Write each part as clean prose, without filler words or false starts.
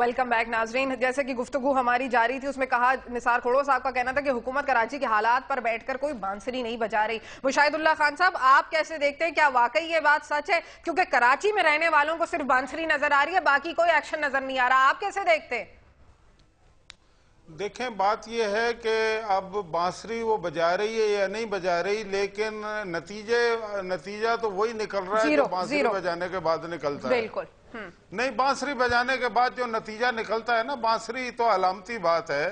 Welcome back ناظرین. جیسے کہ گفتگو ہماری جاری تھی اس میں کہا نثار کھوڑو صاحب کا کہنا تھا کہ حکومت کراچی کے حالات پر بیٹھ کر کوئی بانسری نہیں بجا رہی. مشاہد اللہ خان صاحب آپ کیسے دیکھتے ہیں, کیا واقعی یہ بات سچ ہے؟ کیونکہ کراچی میں رہنے والوں کو صرف بانسری نظر آ رہی ہے, باقی کوئی ایکشن نظر نہیں آ رہا. آپ کیسے دیکھتے ہیں؟ دیکھیں بات یہ ہے کہ اب بانسری وہ بجا رہی ہے یا نہیں بجا رہی, لیکن نتیجہ تو وہی نکل رہا ہے جو بانسری بجانے کے بعد نکلتا ہے. بالکل نہیں, بانسری بجانے کے بعد جو نتیجہ نکلتا ہے نا, بانسری تو علامتی بات ہے.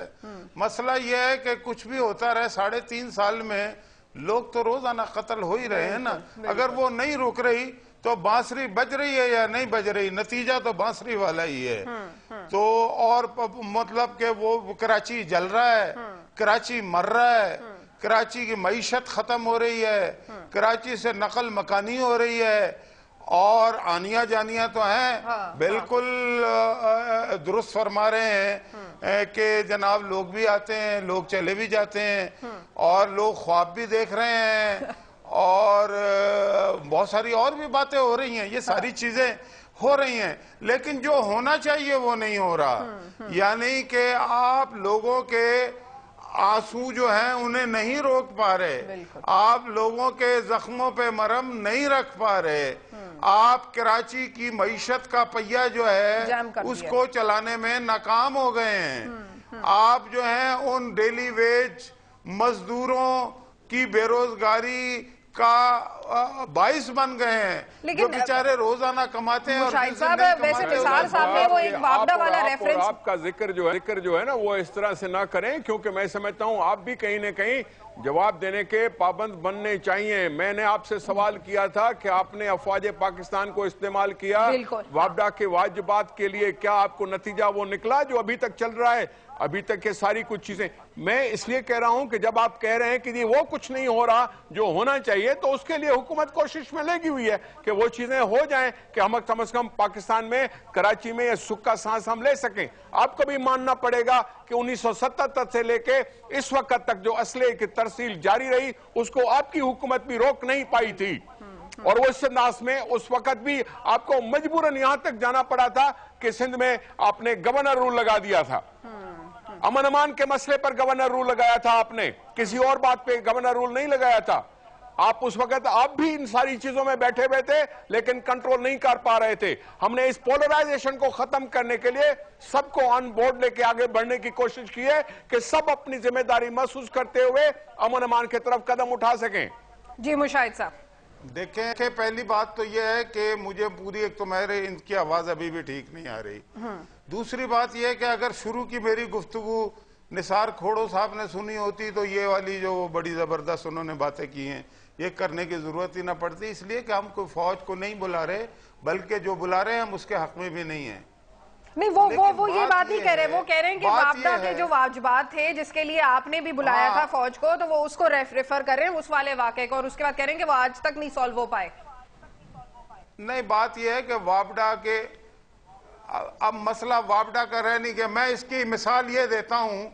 مسئلہ یہ ہے کہ کچھ بھی ہوتا رہے 3.5 سال میں لوگ تو روزانہ قتل ہو ہی رہے ہیں نا. اگر وہ نہیں رک رہی تو بانسری بج رہی ہے یا نہیں بج رہی, نتیجہ تو بانسری والا ہی ہے. تو اور مطلب کہ وہ کراچی جل رہا ہے, کراچی مر رہا ہے, کراچی کی معیشت ختم ہو رہی ہے, کراچی سے نقل مکانی ہو رہی ہے, اور آنیاں جانیاں تو ہیں. بالکل درست فرما رہے ہیں کہ جناب لوگ بھی آتے ہیں, لوگ چلے بھی جاتے ہیں, اور لوگ خواب بھی دیکھ رہے ہیں, اور بہت ساری اور بھی باتیں ہو رہی ہیں. یہ ساری چیزیں ہو رہی ہیں, لیکن جو ہونا چاہیے وہ نہیں ہو رہا. یعنی کہ آپ لوگوں کے آنسو جو ہیں انہیں نہیں روک پا رہے, آپ لوگوں کے زخموں پہ مرہم نہیں رکھ پا رہے, آپ کراچی کی معیشت کا پہیہ جو ہے اس کو چلانے میں ناکام ہو گئے ہیں. آپ جو ہیں ان ڈیلی ویج مزدوروں کی بے روزگاری کا باعث بن گئے ہیں, جو بیچارے روزانہ کماتے ہیں. مشاہد صاحب ویسے نثار صاحب نے وہ ایک وابڈا والا ریفرنس, آپ کا ذکر جو ہے نا وہ اس طرح سے نہ کریں, کیونکہ میں سمجھتا ہوں آپ بھی کہیں نہ کہیں جواب دینے کے پابند بننے چاہیے. میں نے آپ سے سوال کیا تھا کہ آپ نے افواج پاکستان کو استعمال کیا وابڈا کے واجبات کے لیے, کیا آپ کو نتیجہ وہ نکلا جو ابھی تک چل رہا ہے؟ ابھی تک یہ ساری کچھ چیزیں میں اس لیے کہہ رہا ہوں کہ جب آپ کہہ رہے ہیں کہ وہ کچھ نہیں ہو رہا جو ہونا چاہیے, تو اس کے لیے حکومت کوشش میں لگی ہوئی ہے کہ وہ چیزیں ہو جائیں کہ ہم کم از کم پاکستان میں کراچی میں یہ سکھ کا سانس ہم لے سکیں. آپ کو بھی ماننا پڑے گا کہ 1977 سے لے کے اس وقت تک جو اسلحے کی ترسیل جاری رہی اس کو آپ کی حکومت بھی روک نہیں پائی تھی, اور وہ اس انداز میں اس وقت بھی آپ کو مجبوراً یہاں تک جانا پڑا تھا کہ سندھ میں آپ نے گورنر رول لگا دیا تھا. امن امان کے مسئلے پر گورنر رول لگایا تھا آپ نے, کسی اور بات پہ گورنر رول نہیں لگایا تھا. آپ اس وقت آپ بھی ان ساری چیزوں میں بیٹھے ہوئے تھے لیکن کنٹرول نہیں کر پا رہے تھے. ہم نے اس پولرائزیشن کو ختم کرنے کے لیے سب کو آن بورڈ لے کے آگے بڑھنے کی کوشش کی ہے کہ سب اپنی ذمہ داری محسوس کرتے ہوئے امن امان کی طرف قدم اٹھا سکیں. جی مشاہد صاحب دیکھیں کہ پہلی بات تو یہ ہے کہ مجھے پوری ایک تو میرے ان کی آواز ابھی بھی ٹھیک نہیں آ رہی. دوسری بات یہ ہے کہ اگر شروع کی میری گفتگو نثار کھوڑو صاحب نے سنی ہوتی تو یہ والی جو بڑی زبردست انہوں نے باتیں کی ہیں یہ کرنے کی ضرورت ہی نہ پڑتی. اس لیے کہ ہم کوئی فوج کو نہیں بلا رہے, بلکہ جو بلا رہے ہیں ہم اس کے حق میں بھی نہیں ہیں. نہیں, وہ یہ بات نہیں کہہ رہے, وہ کہہ رہے ہیں کہ وابڈا کے جو واجبات تھے جس کے لیے آپ نے بھی بلایا تھا فوج کو, تو وہ اس کو ریفر کر رہے ہیں اس والے واقعے کو, اور اس کے بعد کہہ رہے ہیں کہ وہ آج تک نہیں سالو ہو پائے. نہیں, بات یہ ہے کہ وابڈا کے اب مسئلہ وابڈا کا رہ نہیں گیا. میں اس کی مثال یہ دیتا ہوں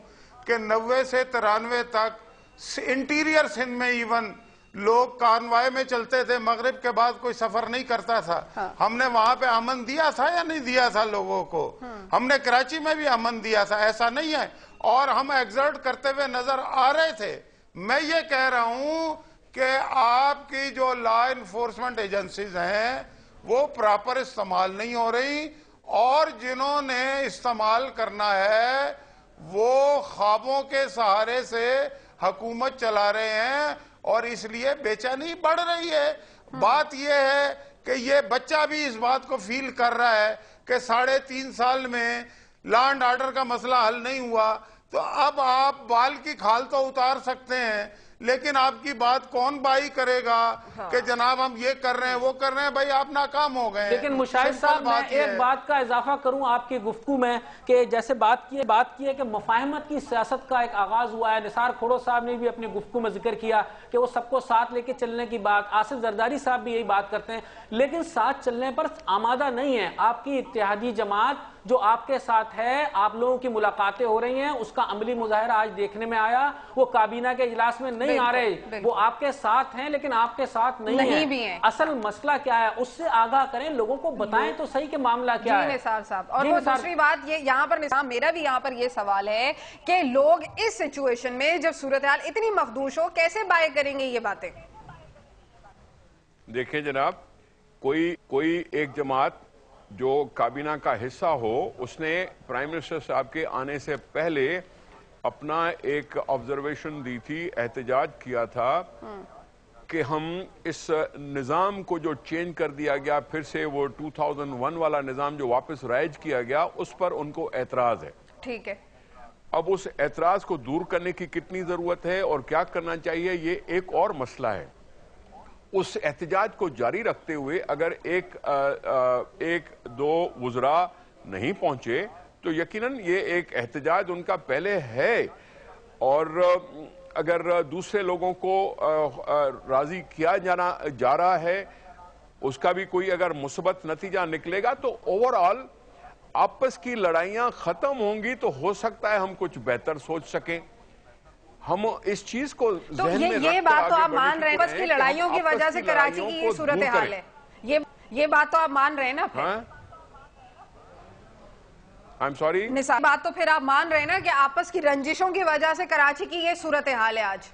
کہ 90 سے 93 تک انٹیریئر سندھ میں ایون لوگ کانوائے میں چلتے تھے, مغرب کے بعد کوئی سفر نہیں کرتا تھا. ہم نے وہاں پہ امن دیا تھا یا نہیں دیا تھا لوگوں کو؟ ہم نے کراچی میں بھی امن دیا تھا, ایسا نہیں ہے, اور ہم ایگزرٹ کرتے ہوئے نظر آ رہے تھے. میں یہ کہہ رہا ہوں کہ آپ کی جو لا انفورسمنٹ ایجنسیز ہیں وہ پراپر استعمال نہیں ہو رہی, اور جنہوں نے استعمال کرنا ہے وہ خوابوں کے سہارے سے حکومت چلا رہے ہیں, اور اس لیے بے چینی بڑھ رہی ہے. بات یہ ہے کہ یہ بچہ بھی اس بات کو فیل کر رہا ہے کہ 3.5 سال میں لا اینڈ آرڈر کا مسئلہ حل نہیں ہوا. تو اب آپ بال کی کھال تو اتار سکتے ہیں, لیکن آپ کی بات کون بائی کرے گا کہ جناب ہم یہ کر رہے ہیں وہ کر رہے ہیں؟ بھائی آپ ناکام ہو گئے. لیکن مشاہد صاحب میں ایک بات کا اضافہ کروں آپ کی گفتگو میں کہ جیسے بات کی ہے کہ مفاہمت کی سیاست کا ایک آغاز ہوا ہے. نثار کھوڑو صاحب نے بھی اپنی گفتگو میں ذکر کیا کہ وہ سب کو ساتھ لے کے چلنے کی بات, آصف زرداری صاحب بھی یہی بات کرتے ہیں, لیکن ساتھ چلنے پر آمادہ نہیں ہے. آپ کی اتحادی جماعت جو آپ کے ساتھ ہے, آپ لوگوں کی ملاقاتیں ہو رہی ہیں, اس کا عملی مظاہرہ آج دیکھنے میں آیا, وہ کابینہ کے اجلاس میں نہیں آ رہے، وہ آپ کے ساتھ ہیں لیکن آپ کے ساتھ نہیں بھی ہیں۔ اصل مسئلہ کیا ہے اس سے آگاہ کریں، لوگوں کو بتائیں تو صحیح کہ معاملہ کیا ہے۔ جی نثار صاحب، اور وہ دوسری بات یہ یہاں پر نظام، میرا بھی یہاں پر یہ سوال ہے کہ لوگ اس سچویشن میں جب صورتحال اتنی مخدوش ہو کیسے بائے کریں گے یہ باتیں؟ دیکھیں جناب، کوئی ایک جماعت جو کابینہ کا حصہ ہو، اس نے پرائم منسٹر صاحب کے آنے سے پہلے اپنا ایک آبزرویشن دی تھی، احتجاج کیا تھا کہ ہم اس نظام کو جو چینج کر دیا گیا، پھر سے وہ 2001 والا نظام جو واپس رائج کیا گیا، اس پر ان کو اعتراض ہے۔ ٹھیک ہے، اب اس اعتراض کو دور کرنے کی کتنی ضرورت ہے اور کیا کرنا چاہیے، یہ ایک اور مسئلہ ہے۔ اس احتجاج کو جاری رکھتے ہوئے اگر ایک دو وزراء نہیں پہنچے تو یقیناً یہ ایک احتجاج ان کا پہلے ہے، اور اگر دوسرے لوگوں کو راضی کیا جا رہا ہے، اس کا بھی کوئی اگر مثبت نتیجہ نکلے گا تو اوورآل آپس کی لڑائیاں ختم ہوں گی، تو ہو سکتا ہے ہم کچھ بہتر سوچ سکیں۔ ہم اس چیز کو ذہن میں رکھ یہ بات تو آپ مان رہے ہیں بس کی لڑائیوں کی وجہ سے کراچی کی یہ صورتحال ہے، یہ بات تو آپ مان رہے ہیں نا؟ I'm sorry؟ بات تو پھر آپ مان رہے ہیں نا کہ آپس کی رنجشوں کی وجہ سے کراچی کی یہ صورتحال ہے آج؟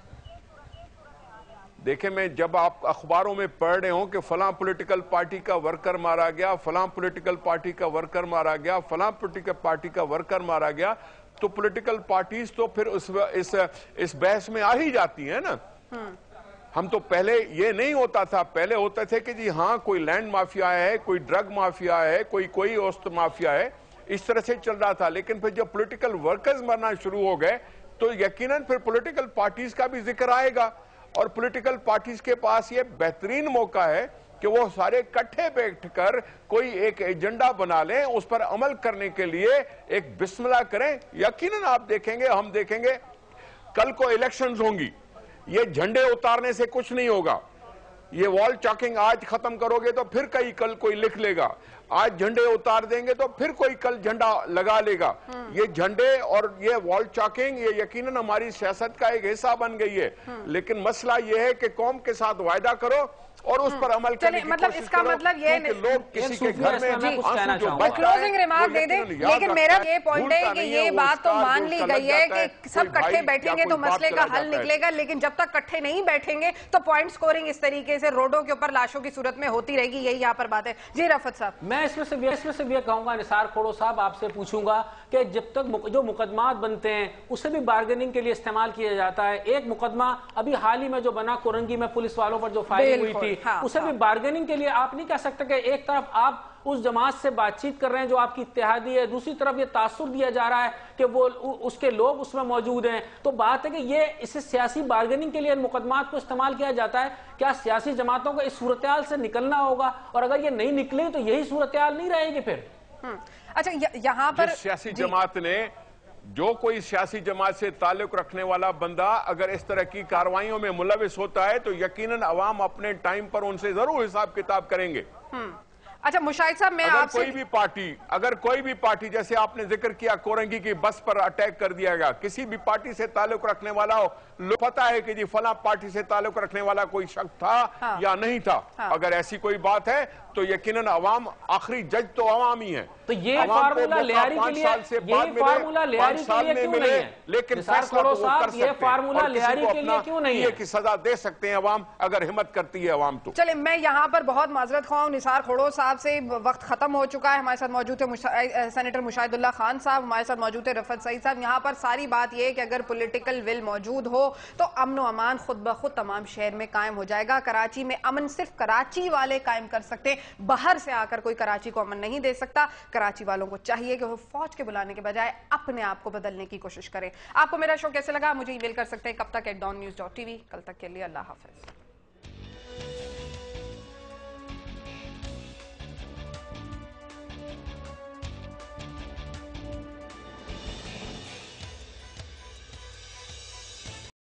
دیکھیں، میں جب آپ اخباروں میں پڑھ رہے ہوں کہ فلاں پولیٹیکل پارٹی کا ورکر مارا گیا، فلاں پولیٹیکل پارٹی کا ورکر مارا گیا، فلاں پولیٹیکل پارٹی کا ورکر مارا گیا، تو پولیٹیکل پارٹیز تو پھر اس بحث میں آ ہی جاتی ہیں نا۔ ہم تو پہلے یہ نہیں ہوتا تھا، پہلے ہوتا تھے کہ جی ہاں کوئی لینڈ مافیا ہے، کوئی ڈرگ مافیا ہے، کوئی اوسط مافیا ہے، اس طرح سے چل رہا تھا۔ لیکن پھر جب پولیٹیکل ورکرز مرنا شروع ہو گئے تو یقیناً پھر پولیٹیکل پارٹیز کا بھی ذکر آئے گا، اور پولیٹیکل پارٹیز کے پاس یہ بہترین موقع ہے کہ وہ سارے کٹھے بیٹھ کر کوئی ایک ایجنڈا بنا لیں، اس پر عمل کرنے کے لیے ایک بسم اللہ کریں۔ یقیناً آپ دیکھیں گے، ہم دیکھیں گے کل کو الیکشنز ہوں گی، یہ جھنڈے اتارنے سے کچھ نہیں ہوگا۔ یہ وال چاکنگ آج ختم کرو گے تو پھر کل کوئی لکھ لے گا، آج جھنڈے اتار دیں گے تو پھر کوئی کل جھنڈا لگا لے گا۔ یہ جھنڈے اور یہ وال چاکنگ یہ یقیناً ہماری سیاست کا ایک حصہ بن گئی ہے، لیکن مسئلہ یہ ہے کہ قوم کے ساتھ وعدہ کرو اور اس پر عمل کرنے کی مطلب کوشش اس کا کرو، مطلب یہ کیونکہ لوگ کسی کے گھر میں آنسو جو بہتا ہے کلوزنگ ریمارک دے دیں، لیکن میرا یہ پوائنٹ ہے کہ یہ بات تو مان لی گئی ہے کہ سب کٹھے بیٹھیں گے تو مسئلے کا حل نکلے گا، لیکن جب تک کٹھے نہیں بیٹھیں گے تو پوائنٹ سکورنگ اس طریقے سے روڈوں کے اوپر لاشوں کی صورت میں ہوتی رہے گی، یہی یہاں پر بات ہے۔ جی رفعت صاحب، میں اس میں سے بھی کہوں گا، نثار کھوڑو صاحب آپ سے پوچھوں گا کہ جب تک جو مقدمات بنتے ہیں اسے بھی بارگننگ کے لیے استعمال کیا جاتا ہے۔ ایک مقدمہ ابھی حال ہی میں جو بنا کورنگی میں پولیس والوں پر جو فائرنگ ہوئی تھی، اسے بھی بارگننگ کے لیے آپ نہیں کہہ سکتے کہ ایک طرف آپ اس جماعت سے بات چیت کر رہے ہیں جو آپ کی اتحادی ہے، دوسری طرف یہ تاثر دیا جا رہا ہے کہ وہ اس کے لوگ اس میں موجود ہیں۔ تو بات ہے کہ یہ اسے سیاسی بارگننگ کے لیے ان مقدمات کو استعمال کیا جاتا ہے۔ کیا سیاسی جماعتوں کو اس صورتحال سے نکلنا ہوگا، اور اگر یہ نہیں نکلے تو یہی صورتحال نہیں رہے گی پھر؟ اچھا یہاں پر سیاسی جماعت نے جو کوئی سیاسی جماعت سے تعلق رکھنے والا بندہ اگر اس طرح کی کاروائیوں میں ملوث ہوتا ہے تو یقیناً عوام اپنے ٹائم پر ان سے ضرور حساب کتاب کریں گے۔ اچھا مشاہد صاحب، میں آپ سے اگر کوئی بھی پارٹی جیسے آپ نے ذکر کیا کورنگی کی بس پر اٹیک کر دیا گیا، کسی بھی پارٹی سے تعلق رکھنے والا ہو، پتا ہے کہ جی فلاں پارٹی سے تعلق رکھنے والا کوئی شخص تھا یا نہیں تھا، اگر ایسی کوئی بات ہے تو یقیناً عوام، آخری جج تو عوام ہی ہیں۔ تو یہ فارمولہ لہاری کے لیے کیوں نہیں ہے؟ لیکن فیصلہ تو وہ کر سکتے ہیں، یہ فارمولہ لہاری کے لیے کیوں نہیں ہے؟ یہ کی سزا دے سکتے ہیں عوام اگر ہمت کرتی ہے عوام تو۔ چلیں میں یہاں پر بہت معذرت خواہ ہوں، نثار کھوڑو صاحب سے وقت ختم ہو چکا ہے، ہمارے ساتھ موجود ہے سینیٹر مشاہد اللہ خان صاحب، ہمارے ساتھ موجود ہے رفعت سعید صاحب۔ یہاں پر ساری بات یہ ہے کہ اگر پولیٹیکل ول موجود ہو تو امن و امان خود بخود تمام شہر میں قائم ہو جائے گا۔ کراچی میں امن صرف کراچی والے قائم کر سکتے، باہر سے آ کر کوئی کراچی کو امن نہیں دے سکتا۔ کراچی والوں کو چاہیے کہ وہ فوج کے بلانے کے بجائے اپنے آپ کو بدلنے کی کوشش کریں۔ آپ کو میرا شو کیسے لگا؟ مجھے ای میل کر سکتے ہیں کب تک @dawnnews.tv۔ کل تک کے لیے اللہ حافظ۔